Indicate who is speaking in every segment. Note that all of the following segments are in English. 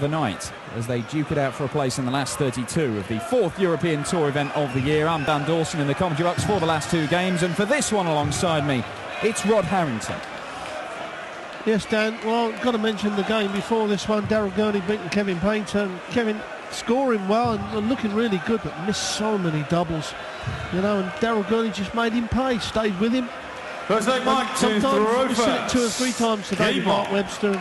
Speaker 1: the night as they duke it out for a place in the last 32 of the 4th European Tour event of the year. I'm Dan Dawson in the commentary box for the last 2 games, and for this one alongside me, it's Rod Harrington.
Speaker 2: Yes, Dan. Well, got to mention the game before this one. Daryl Gurney beating Kevin Painter. Kevin scoring well and looking really good, but missed so many doubles. You know, and Daryl Gurney just made him pay, stayed with him.
Speaker 3: Sometimes
Speaker 2: we've seen it 2 or 3 times today with Mark Webster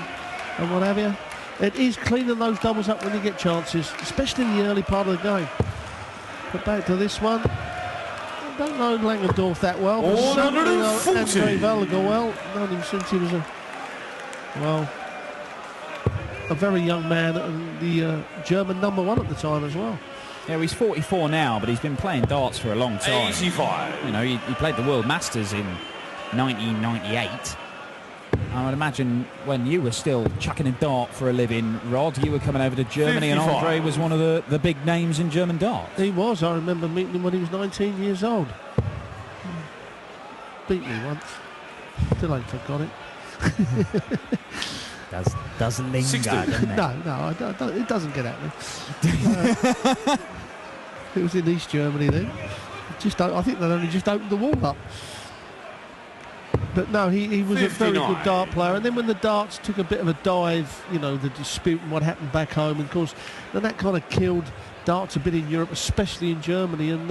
Speaker 2: and what have you. It is cleaning those doubles up when you get chances, especially in the early part of the game. But back to this one. I don't know Langendorf that well, but certainly know Andre Welge well. Known him since he was a very young man and the German #1 at the time as well.
Speaker 1: Yeah, he's 44 now, but he's been playing darts for a long time.
Speaker 3: 85.
Speaker 1: You know, he played the World Masters in 1998. I would imagine when you were still chucking a dart for a living, Rod, you were coming over to Germany 55. And Andre was one of the big names in German darts.
Speaker 2: He was. I remember meeting him when he was 19 years old. Beat me once. Still ain't forgot it.
Speaker 1: does linger, doesn't it?
Speaker 2: No, it doesn't get at me. It was in East Germany then. I think they'd only just opened the wall up. But no, he was 59. A very good dart player. And then when the darts took a bit of a dive, you know, the dispute and what happened back home, and of course, then that kind of killed darts a bit in Europe, especially in Germany. And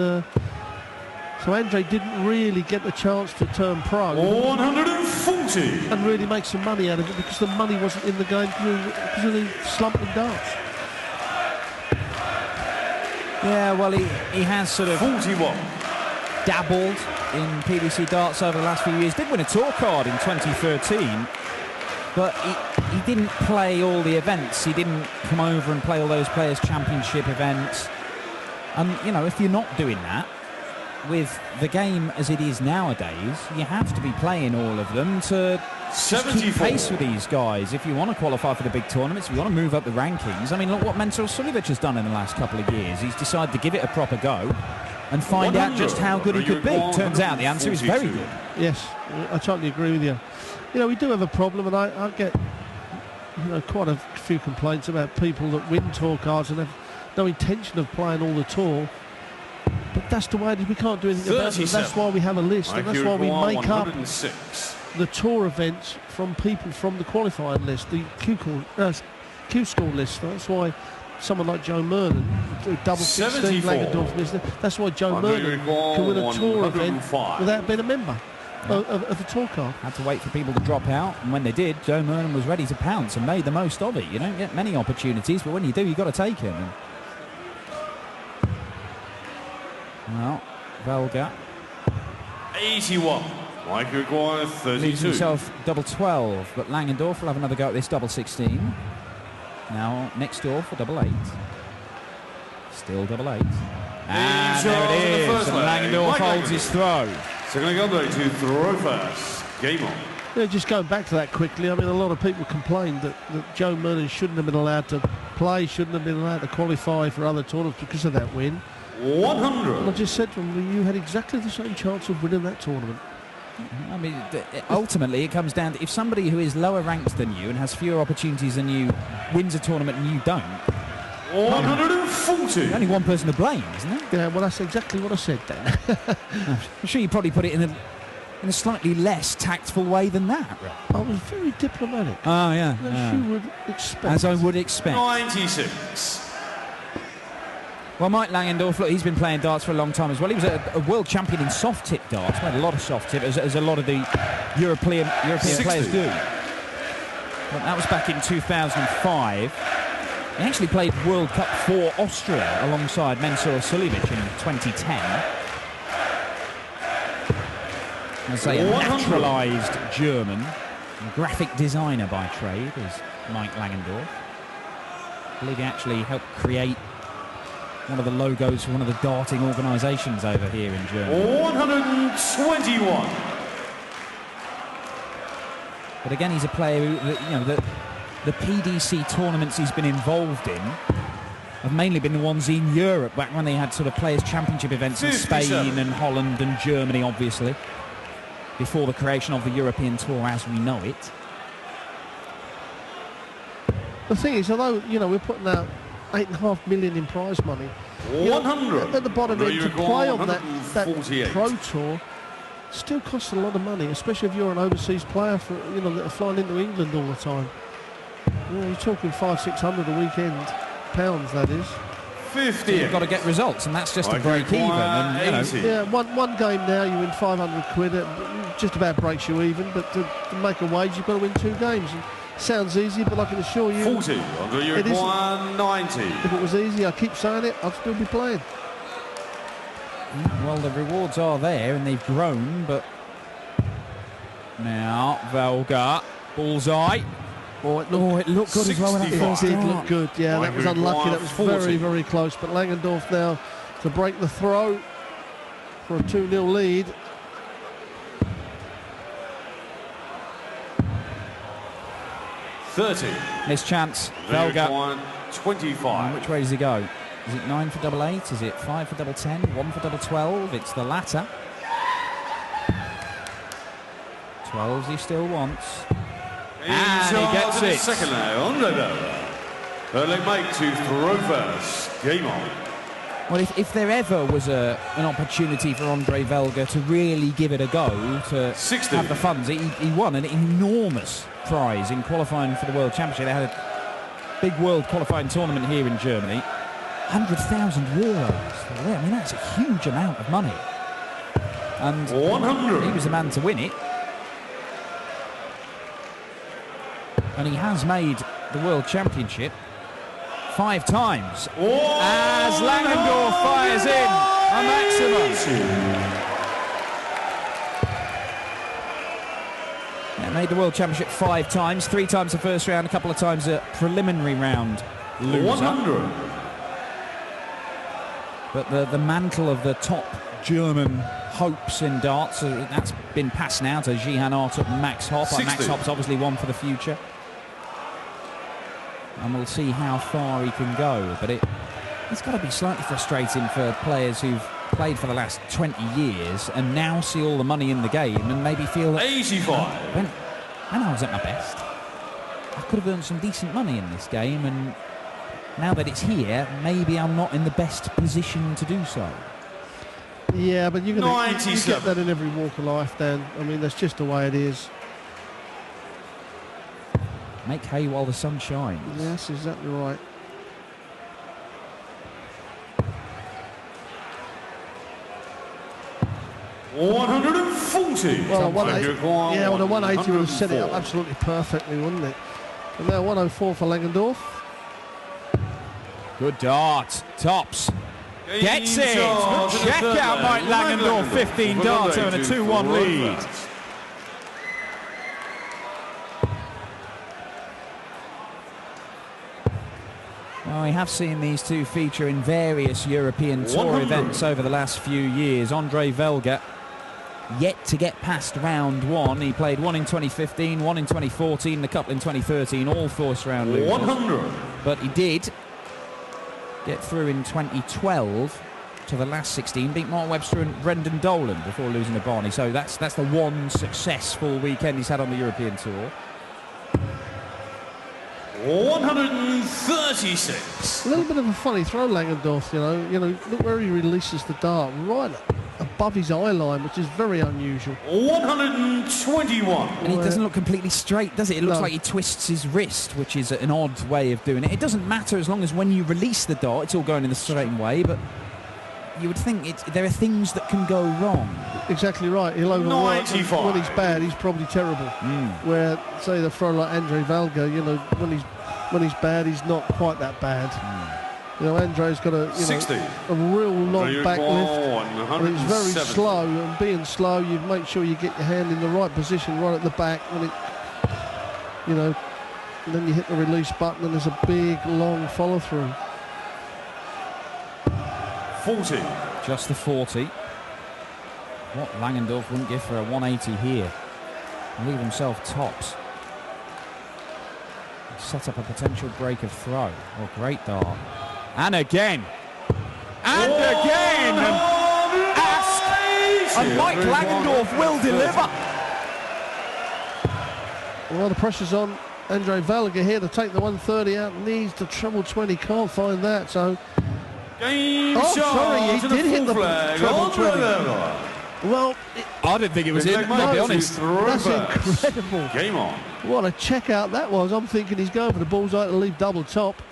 Speaker 2: so Andre didn't really get the chance to turn pro.
Speaker 3: 140.
Speaker 2: And really make some money out of it because the money wasn't in the game because of the slump in darts.
Speaker 1: Yeah, well, he has sort of
Speaker 3: 41.
Speaker 1: Dabbled in PDC darts over the last few years. Did win a tour card in 2013, but he didn't play all the events. He didn't come over and play all those Players' Championship events. And, you know, if you're not doing that, with the game as it is nowadays, you have to be playing all of them to keep pace with these guys if you want to qualify for the big tournaments, if you want to move up the rankings. I mean, look what Mensur Suljovic has done in the last couple of years. He's decided to give it a proper go and find out just how good he could be. Turns out the answer is very good.
Speaker 2: Yes, I totally agree with you. You know, we do have a problem, and I get, you know, quite a few complaints about people that win tour cards and have no intention of playing all the tour. But that's the way it is. We can't do anything about it. That's why we have a list, and that's why we make up the tour events from people from the qualifying list, the Q score list. That's why someone like Joe Mernon, double 16 Langendorf, that's why Joe Mernon can win a tour event without being a member of the tour card.
Speaker 1: Had to wait for people to drop out, and when they did, Joe Mernon was ready to pounce and made the most of it. You don't get many opportunities, but when you do, you've got to take him. Well, Welge
Speaker 3: 81. Mike Aguirre 32.
Speaker 1: Leaves himself double 12, but Langendorf will have another go at this double 16. Now next door for double 8. Still double 8. And there it is. And Langendorf holds his throw.
Speaker 3: So going to go to throw first. Game on.
Speaker 2: Yeah, just going back to that quickly, I mean, a lot of people complained that Joe Mernon shouldn't have been allowed to play, shouldn't have been allowed to qualify for other tournaments because of that win.
Speaker 3: 100.
Speaker 2: And I just said to him, you had exactly the same chance of winning that tournament.
Speaker 1: I mean, ultimately it comes down to if somebody who is lower ranked than you and has fewer opportunities than you wins a tournament and you don't.
Speaker 3: 140.
Speaker 1: There's only one person to blame, isn't there?
Speaker 2: Yeah, well, that's exactly what I said then.
Speaker 1: I'm sure you probably put it in a slightly less tactful way than that.
Speaker 2: I was very diplomatic.
Speaker 1: Oh, yeah.
Speaker 2: As you would expect.
Speaker 1: As I would expect.
Speaker 3: 96.
Speaker 1: Well, Mike Langendorf, look, he's been playing darts for a long time as well. He was a world champion in soft tip darts. Played a lot of soft tip, as a lot of the European players do. But that was back in 2005. He actually played World Cup for Austria alongside Mensur Suljovic in 2010. As a naturalised German, graphic designer by trade, is Mike Langendorf. I believe he actually helped create one of the logos for one of the darting organisations over here in Germany.
Speaker 3: 121.
Speaker 1: But again, he's a player who, you know, the PDC tournaments he's been involved in have mainly been the ones in Europe, back when they had sort of Players' Championship events in Spain and Holland and Germany, obviously, before the creation of the European Tour as we know it.
Speaker 2: The thing is, although, you know, we're putting out 8.5 million in prize money,
Speaker 3: 100.
Speaker 2: at the bottom end, to play on that
Speaker 3: 148.
Speaker 2: Pro Tour still costs a lot of money, especially if you're an overseas player, for, you know, that are flying into England all the time. You know, you're talking 500-600 a weekend, pounds that is.
Speaker 3: 50.
Speaker 1: You've got to get results, and that's just to break even. And, you know,
Speaker 2: Yeah, one game now you win 500 quid, it just about breaks you even, but to make a wage you've got to win 2 games. And sounds easy, but I can assure you
Speaker 3: 40 under your 190.
Speaker 2: If it was easy, I keep saying it, I'd still be playing.
Speaker 1: well, the rewards are there, and they've grown, but now Welge, bullseye.
Speaker 2: Oh, it looked good as well. That
Speaker 3: 65.
Speaker 2: did look good. Yeah, that was unlucky. That was very, very close. But Langendorf now to break the throw for a 2-0 lead.
Speaker 1: This chance, Welge.
Speaker 3: 25.
Speaker 1: Which way does he go? Is it 9 for double 8? Is it 5 for double 10? 1 for double 12? It's the latter. 12s he still wants. And he gets it.
Speaker 3: Second now, Andre Welge. Early mate to throw first. Game on.
Speaker 1: Well, if there ever was an opportunity for Andre Welge to really give it a go, to
Speaker 3: 60.
Speaker 1: have the funds, he won an enormous prize in qualifying for the World Championship. They had a big world qualifying tournament here in Germany. 100,000 euros. I mean, that's a huge amount of money. And
Speaker 3: 100.
Speaker 1: he was the man to win it. And he has made the World Championship 5 times. As Langendorf fires in a maximum. Yeah, made the World Championship 5 times, 3 times the first round, a couple of times a preliminary round loser.
Speaker 3: 100.
Speaker 1: But the mantle of the top German hopes in darts, that's been passed now to Jihan Artup and Max Hopp.
Speaker 3: 60.
Speaker 1: Max Hopp's obviously one for the future. And we'll see how far he can go. But it's got to be slightly frustrating for players who've played for the last 20 years and now see all the money in the game and maybe feel that
Speaker 3: 85.
Speaker 1: when I was at my best, I could have earned some decent money in this game, and now that it's here, maybe I'm not in the best position to do so.
Speaker 2: Yeah, but you get that in every walk of life, Dan. I mean, that's just the way it is.
Speaker 1: Make hay while the sun shines.
Speaker 2: Yes, exactly right.
Speaker 3: $140.
Speaker 2: Well, the 180 would have set it up absolutely perfectly, wouldn't it? And now 104 for Langendorf.
Speaker 1: Good dart. Tops. Gets it. Good check out by Langendorf. 15 darts and a 2-1 lead. Well, we have seen these two feature in various European Tour events over the last few years. Andre Welge yet to get past round 1. He played 1 in 2015, 1 in 2014, a couple in 2013, all first round losers.
Speaker 3: 100.
Speaker 1: But he did get through in 2012 to the last 16, beat Mark Webster and Brendan Dolan before losing to Barney. So that's the one successful weekend he's had on the European Tour.
Speaker 3: 136.
Speaker 2: A little bit of a funny throw, Langendorf. You know, look where he releases the dart, right above his eye line, which is very unusual.
Speaker 3: 121.
Speaker 1: And he doesn't look completely straight, does it? It looks like he twists his wrist, which is an odd way of doing it. It doesn't matter as long as when you release the dart, it's all going in the straight way, but you would think there are things that can go wrong.
Speaker 2: Exactly right. He'll overwork. When he's bad, he's probably terrible. Where, say, the throw like Andre Welge, you know, when he's bad, he's not quite that bad. You know, Andre's got a real long back lift, and it's very slow. And being slow, you make sure you get your hand in the right position, right at the back, when it, you know, and then you hit the release button, and there's a big, long follow through.
Speaker 3: 40.
Speaker 1: Just the 40. What Langendorf wouldn't give for a 180 here. Leave himself tops. Set up a potential break of throw. Oh, great dart. And again. And again. And ask. And Mike Langendorf will deliver.
Speaker 2: Well, the pressure's on. Andre Welge here to take the 130 out. Needs the treble 20. Can't find that. So.
Speaker 3: Game
Speaker 2: Oh,
Speaker 3: shot.
Speaker 2: sorry, he did hit the treble 20. Well,
Speaker 1: I didn't think it was in, to be honest.
Speaker 2: That's incredible.
Speaker 3: Game on.
Speaker 2: What a check out that was. I'm thinking he's going for the bullseye to leave double top.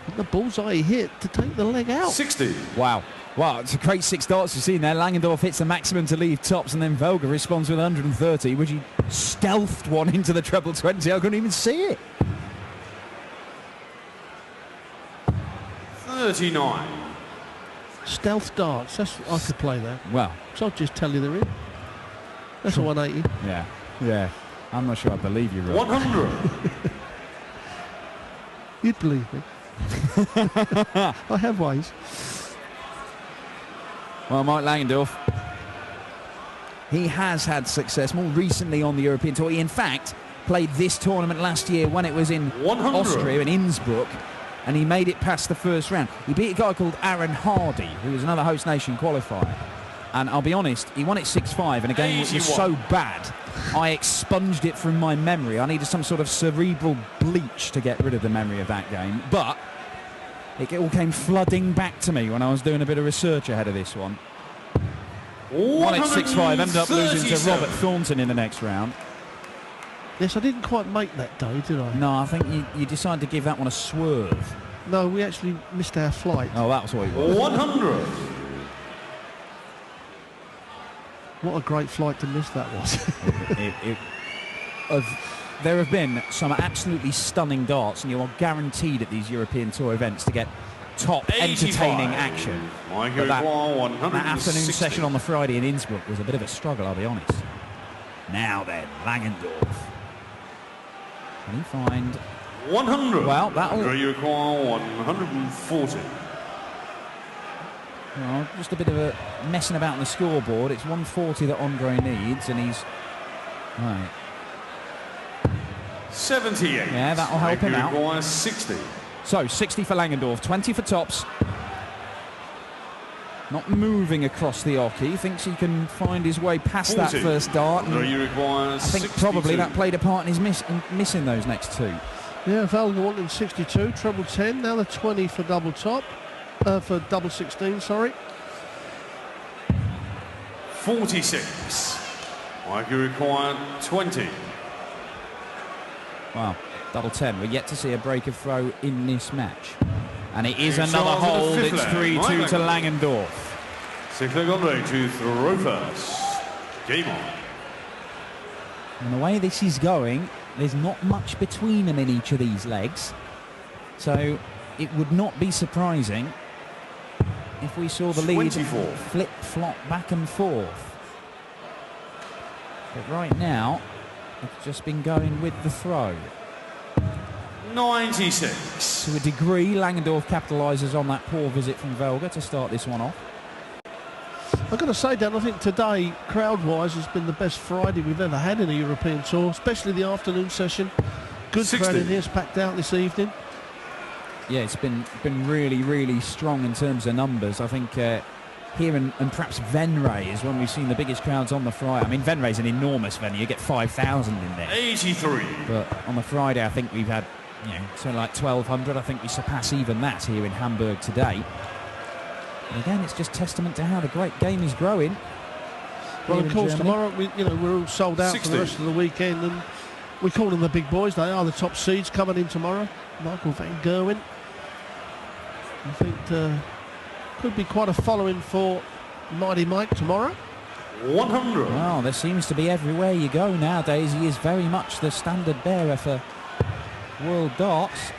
Speaker 2: And the bullseye he hit to take the leg out.
Speaker 3: 60.
Speaker 1: Wow. Wow, it's a great 6 darts you've seen there. Langendorf hits the maximum to leave tops, and then Welge responds with 130, which he stealthed one into the treble 20. I couldn't even see it.
Speaker 3: 39.
Speaker 2: Stealth darts. I could play that.
Speaker 1: Well,
Speaker 2: So I'll just tell you they're in. That's a 180.
Speaker 1: yeah. I'm not sure I believe you, Rob.
Speaker 3: 100.
Speaker 2: You'd believe me. I have ways.
Speaker 1: Well, Mike Langendorf, he has had success more recently on the European Tour. He, in fact, played this tournament last year when it was in
Speaker 3: 100.
Speaker 1: Austria, in Innsbruck, and he made it past the first round. He beat a guy called Aaron Hardy, who was another host nation qualifier. And I'll be honest, he won it 6-5 in a game which was so bad, I expunged it from my memory. I needed some sort of cerebral bleach to get rid of the memory of that game. But it all came flooding back to me when I was doing a bit of research ahead of this one. Won it 6-5, ended up losing to Robert Thornton in the next round.
Speaker 2: Yes, I didn't quite make that day, did I?
Speaker 1: No, I think you decided to give that one a swerve.
Speaker 2: No, we actually missed our flight.
Speaker 1: Oh, that was what it was.
Speaker 3: 100.
Speaker 2: What a great flight to miss that was.
Speaker 1: There have been some absolutely stunning darts, and you are guaranteed at these European Tour events to get top
Speaker 3: 85.
Speaker 1: entertaining action. But that afternoon session on the Friday in Innsbruck was a bit of a struggle, I'll be honest. Now then, Langendorf. Can he find
Speaker 3: 100.
Speaker 1: Well, that'll
Speaker 3: You require 140.
Speaker 1: Well, just a bit of a messing about on the scoreboard. It's 140 that Andre needs, and he's right.
Speaker 3: 78.
Speaker 1: Yeah, that'll help him out.
Speaker 3: Requires 60.
Speaker 1: So 60 for Langendorf, 20 for tops. Not moving across the oche. Thinks he can find his way past
Speaker 3: 40.
Speaker 1: that first dart. And
Speaker 3: I
Speaker 1: I think probably that played a part in his missing those next two.
Speaker 2: Yeah, Welge wanting 62, treble 10. Now the 20 for double top. For double 16, sorry.
Speaker 3: 46. You require 20.
Speaker 1: Wow, double 10. We're yet to see a break of throw in this match. And it is
Speaker 3: It's
Speaker 1: another
Speaker 3: on to the
Speaker 1: hold.
Speaker 3: fifth
Speaker 1: It's
Speaker 3: leg.
Speaker 1: 3-2 to Langendorf.
Speaker 3: 6 leg Andre to throw first. Game on.
Speaker 1: And the way this is going, there's not much between them in each of these legs. So it would not be surprising if we saw the lead
Speaker 3: 24.
Speaker 1: flip-flop back and forth. But right now, it's just been going with the throw.
Speaker 3: 96.
Speaker 1: To a degree, Langendorf capitalises on that poor visit from Welge to start this one off.
Speaker 2: I've got to say, Dan, I think today, crowd-wise, has been the best Friday we've ever had in a European Tour, especially the afternoon session. Good
Speaker 3: 60.
Speaker 2: crowd in here, it's packed out this evening.
Speaker 1: Yeah, it's been really, really strong in terms of numbers. I think here and perhaps Venray is when we've seen the biggest crowds on the Friday. I mean, Venray's an enormous venue. You get 5,000 in there.
Speaker 3: 83.
Speaker 1: But on the Friday, I think we've had, something like 1,200. I think we surpass even that here in Hamburg today. And again, it's just testament to how the great game is growing.
Speaker 2: Well,
Speaker 1: here
Speaker 2: of
Speaker 1: in
Speaker 2: course,
Speaker 1: Germany.
Speaker 2: tomorrow, we're all sold out
Speaker 3: 60.
Speaker 2: for the rest of the weekend, and we call them the big boys. They are the top seeds coming in tomorrow. Michael van Gerwen. I think could be quite a following for Mighty Mike tomorrow.
Speaker 3: 100.
Speaker 1: Well, there seems to be everywhere you go nowadays. He is very much the standard bearer for World Darts,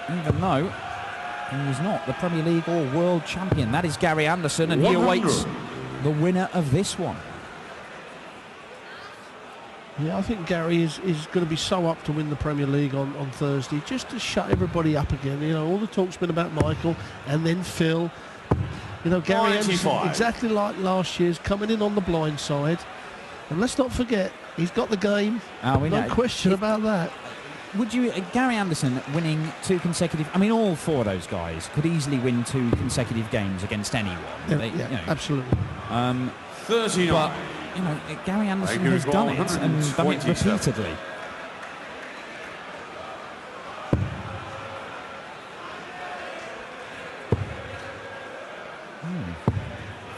Speaker 1: even though he was not the Premier League or World Champion. That is Gary Anderson, and
Speaker 3: 100.
Speaker 1: he awaits the winner of this one.
Speaker 2: Yeah, I think Gary is going to be so up to win the Premier League on Thursday, just to shut everybody up again. All the talk's been about Michael and then Phil. Gary Anderson, exactly like last year's, coming in on the blind side. And let's not forget, he's got the game. No question about that.
Speaker 1: Would you, Gary Anderson
Speaker 2: winning
Speaker 1: 2 consecutive, I mean, all 4 of those guys could easily win 2 consecutive games against anyone.
Speaker 2: Absolutely.
Speaker 3: 39.
Speaker 1: But, Gary Anderson has done it and done it repeatedly.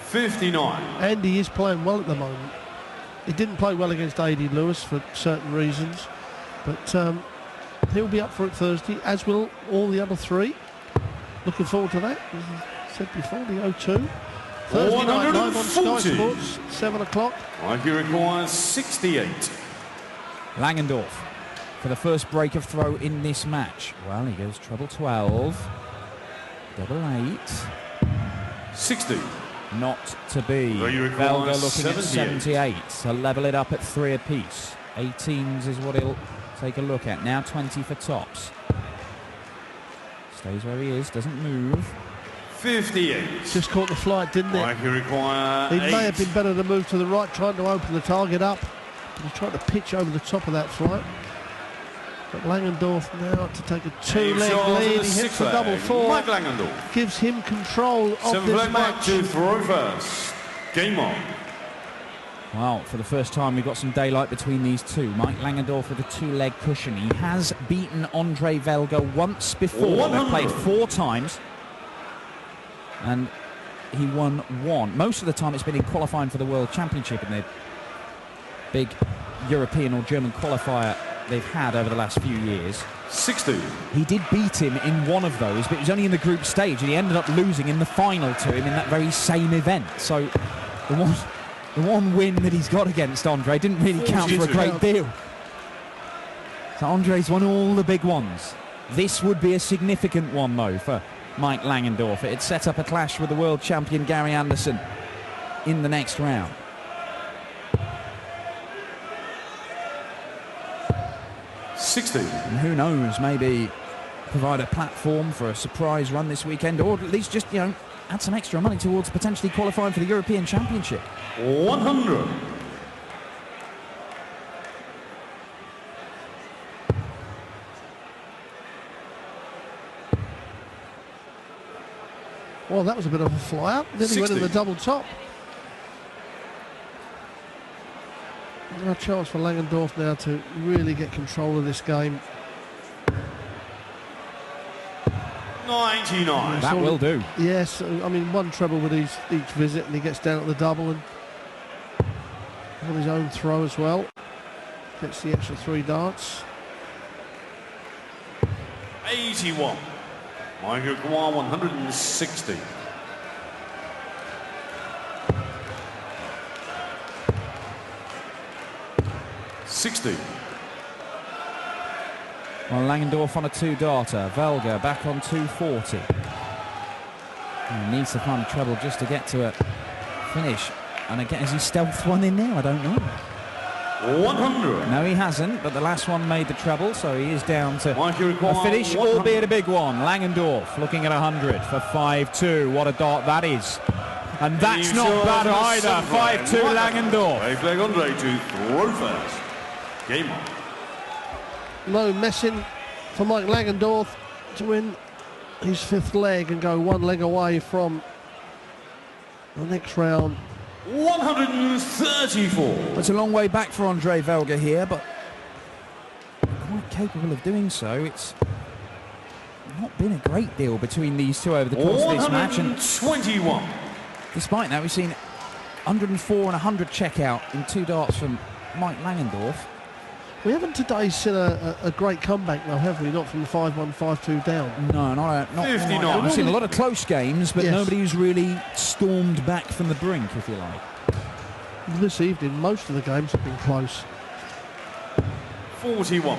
Speaker 3: 59.
Speaker 2: Andy is playing well at the moment. He didn't play well against A.D. Lewis for certain reasons, but he'll be up for it Thursday, as will all the other three. Looking forward to that. As I said before, the O2. Thursday night live on Sky
Speaker 3: 140.
Speaker 2: Sports, 7 o'clock.
Speaker 3: He requires 68.
Speaker 1: Langendorf for the first break of throw in this match. Well, he goes treble 12, double 8.
Speaker 3: 60.
Speaker 1: Not to be. Welge looking at 78 to level it up at 3 apiece. 18s is what he'll take a look at. Now 20 for tops. Stays where he is, doesn't move.
Speaker 3: 58.
Speaker 2: Just caught the flight, didn't it?
Speaker 3: He requires
Speaker 2: He may have been better to move to the right, trying to open the target up. But he tried to pitch over the top of that flight. But Langendorf now to take a two-leg lead. He hits the double 4.
Speaker 3: Mike Langendorf.
Speaker 2: Gives him control of
Speaker 3: 7
Speaker 2: this
Speaker 3: flag Mike
Speaker 2: match.
Speaker 3: to throw first. Game on.
Speaker 1: Well, for the first time we've got some daylight between these two. Mike Langendorf with a two-leg cushion. He has beaten Andre Welge once before. They've played 4 times. And he won 1. Most of the time it's been in qualifying for the World Championship in the big European or German qualifier they've had over the last few years.
Speaker 3: 60.
Speaker 1: He did beat him in one of those, but it was only in the group stage, and he ended up losing in the final to him in that very same event. So the one win that he's got against Andre didn't really count for a great deal. So Andre's won all the big ones. This would be a significant one, though, for Mike Langendorf. It set up a clash with the world champion Gary Anderson in the next round.
Speaker 3: 60.
Speaker 1: And who knows, maybe provide a platform for a surprise run this weekend, or at least just, add some extra money towards potentially qualifying for the European Championship.
Speaker 3: 100.
Speaker 2: Well, that was a bit of a fly up. Then he went in the double top. No chance for Langendorf now to really get control of this game.
Speaker 3: 99.
Speaker 1: That will do.
Speaker 2: Yes, I mean, one treble with each visit, and he gets down at the double and on his own throw as well. Gets the extra 3 darts.
Speaker 3: 81. Michael Kumar 160. $60.
Speaker 1: Well, Langendorf on a 2-darter. Welge back on 240. He needs to find a treble just to get to a finish. And again, has he stealthed one in there? I don't know.
Speaker 3: 100.
Speaker 1: No, he hasn't, but the last one made the treble, so he is down to
Speaker 3: a
Speaker 1: finish, albeit a big one. Langendorf looking at 100 for 5-2. What a dart that is. And that's not bad either. 5-2 Langendorf.
Speaker 3: Flag Andre to throw first. Game on.
Speaker 2: No messing for Mike Langendorf to win his 5th leg and go 1 leg away from the next round.
Speaker 3: 134.
Speaker 1: It's a long way back for Andre Welge here, but quite capable of doing so. It's not been a great deal between these two over the course of this match. And
Speaker 3: 21.
Speaker 1: despite that, we've seen 104 and 100 check out in 2 darts from Mike Langendorf.
Speaker 2: We haven't today seen a great comeback, though, have we? Not from the 5-1, 5-2 down.
Speaker 1: No, not
Speaker 3: 59.
Speaker 1: We've seen a lot of close games, but
Speaker 2: Yes.
Speaker 1: nobody who's really stormed back from the brink, if you like.
Speaker 2: This evening, most of the games have been close.
Speaker 3: 41.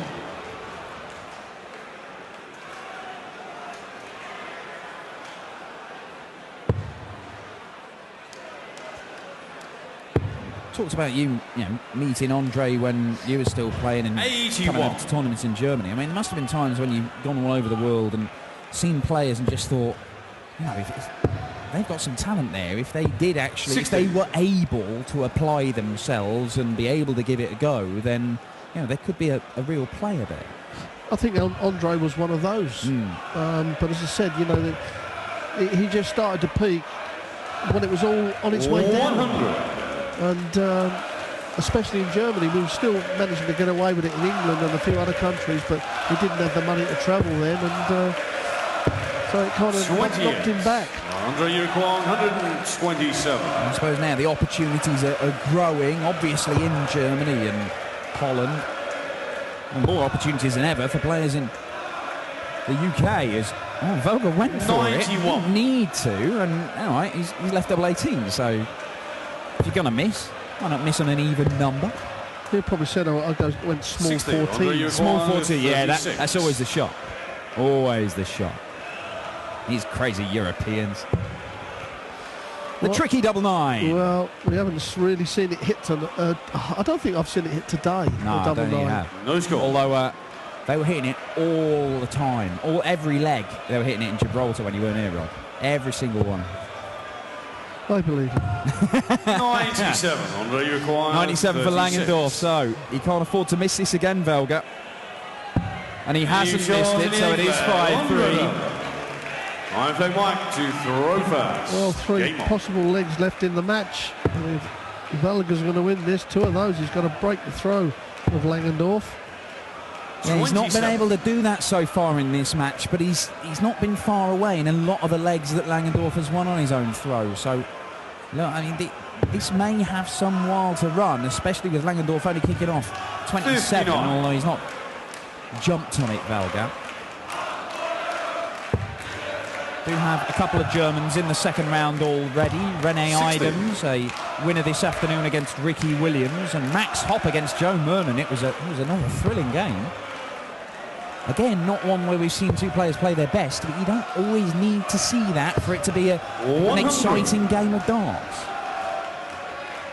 Speaker 1: Talked about you meeting Andre when you were still playing and coming
Speaker 3: 81.
Speaker 1: over to tournaments in Germany. I mean, there must have been times when you've gone all over the world and seen players and just thought, if they've got some talent there. If they did actually,
Speaker 3: 60.
Speaker 1: if they were able to apply themselves and be able to give it a go, then there could be a real player there.
Speaker 2: I think Andre was one of those. But as I said, he just started to peak when it was all on its way down.
Speaker 3: 100.
Speaker 2: And especially in Germany, we were still managing to get away with it in England and a few other countries, but we didn't have the money to travel then, and so it kind of knocked him back.
Speaker 3: Andre Uruguay 127.
Speaker 1: I suppose now the opportunities are growing, obviously in Germany and Holland. And more opportunities than ever for players in the UK. As Welge went for it. He didn't need to, and all right, he's left double 18. So if you're going to miss, why not miss on an even number?
Speaker 2: He probably said I went small
Speaker 3: 16,
Speaker 2: 14.
Speaker 1: Small 14, yeah, that's always the shot. Always the shot. These crazy Europeans. The tricky double 9.
Speaker 2: Well, we haven't really seen it hit. I don't think I've seen it hit today.
Speaker 1: No, I don't think you have.
Speaker 3: No score.
Speaker 1: Although they were hitting it all the time. Every leg, they were hitting it in Gibraltar when you weren't here, Rob. Every single one.
Speaker 2: I believe it.
Speaker 3: 97. Andre Uruguay
Speaker 1: 97 for Langendorf, so he can't afford to miss this again, Welge. And he hasn't missed it, so it is 5-3.
Speaker 3: I'm playing Mike to throw first.
Speaker 2: Well, 3 possible legs left in the match. If Welge's going to win this, 2 of those, he's got to break the throw of Langendorf.
Speaker 1: Yeah, he's not been able to do that so far in this match, but he's not been far away in a lot of the legs that Langendorf has won on his own throw. So, look, I mean, this may have some while to run, especially with Langendorf only kicking off 27, 59. Although he's not jumped on it, Welge. Do have a couple of Germans in the second round already. Rene Idams, a winner this afternoon against Ricky Williams, and Max Hopp against Joe Mernon. It was another thrilling game. Again, not one where we've seen 2 players play their best, but you don't always need to see that for it to be an exciting game of darts.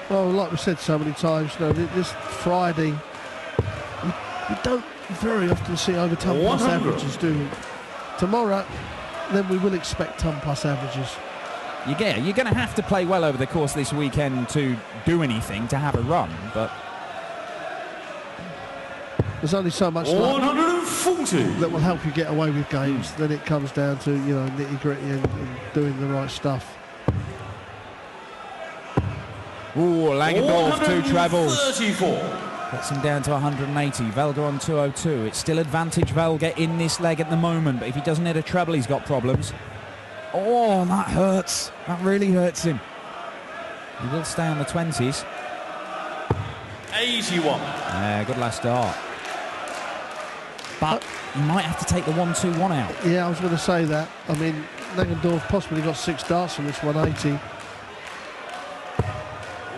Speaker 2: Well, like we said so many times, this Friday, we don't very often see over ton plus averages, do we? Tomorrow, then we will expect ton plus averages.
Speaker 1: You're going to have to play well over the course of this weekend to do anything, to have a run, but
Speaker 2: there's only so much
Speaker 3: 140
Speaker 2: that will help you get away with games. Then it comes down to, nitty-gritty and doing the right stuff.
Speaker 1: Ooh, Langendorf 2 trebles.
Speaker 3: 34.
Speaker 1: Gets him down to 180. Welge on 202. It's still advantage Welge in this leg at the moment, but if he doesn't hit a treble, he's got problems. Oh, that hurts. That really hurts him. He will stay on the 20s.
Speaker 3: 81.
Speaker 1: Yeah, good last start. But you might have to take the 1-2-1 out.
Speaker 2: Yeah, I was going to say that. I mean, Langendorf possibly got 6 darts from this 180.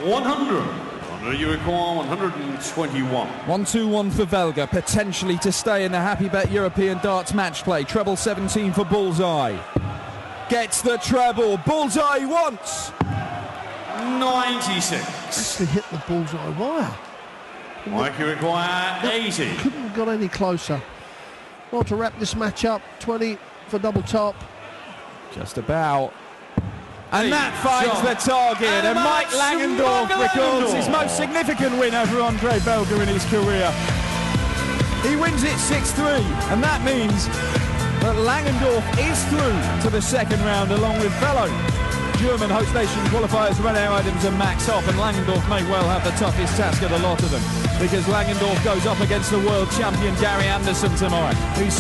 Speaker 3: 100. Andre Uruguay 121.
Speaker 1: 1-2-1 for Welge, potentially to stay in the Happy Bet European Darts match play. Treble 17 for Bullseye. Gets the treble. Bullseye once.
Speaker 3: 96.
Speaker 2: Actually hit the bullseye wire.
Speaker 3: Mike Uruguay 80.
Speaker 2: Couldn't have got any closer. Well, to wrap this match up, 20 for double top.
Speaker 1: Just about. And that finds the target, and Mike Langendorf records his most significant win over Andre Welge in his career. He wins it 6-3, and that means that Langendorf is through to the second round along with fellow German host nation qualifiers Rene Idams and Max Hopp, and Langendorf may well have the toughest task of the lot of them, because Langendorf goes up against the world champion Gary Anderson tomorrow, who's